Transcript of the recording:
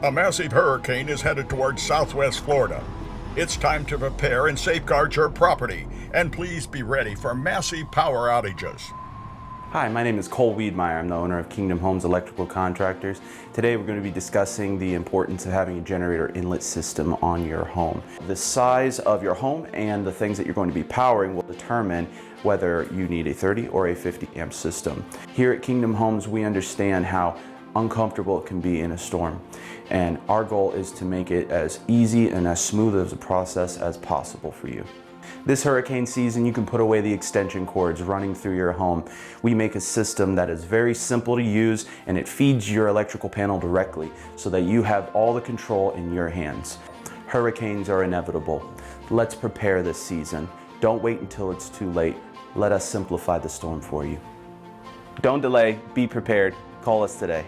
A massive hurricane is headed towards southwest Florida. It's time to prepare and safeguard your property, and please be ready for massive power outages. Hi, my name is Cole Wiedmeyer. I'm the owner of Kingdom Homes Electrical Contractors. Today we're going to be discussing the importance of having a generator inlet system on your home. The size of your home and the things that you're going to be powering will determine whether you need a 30 or a 50 amp system. Here at Kingdom Homes, we understand how uncomfortable it can be in a storm, and our goal is to make it as easy and as smooth as a process as possible for you. This hurricane season, you can put away the extension cords running through your home. We make a system that is very simple to use, and it feeds your electrical panel directly so that you have all the control in your hands. Hurricanes are inevitable. Let's prepare this season. Don't wait until it's too late. Let us simplify the storm for you. Don't delay, be prepared. Call us today.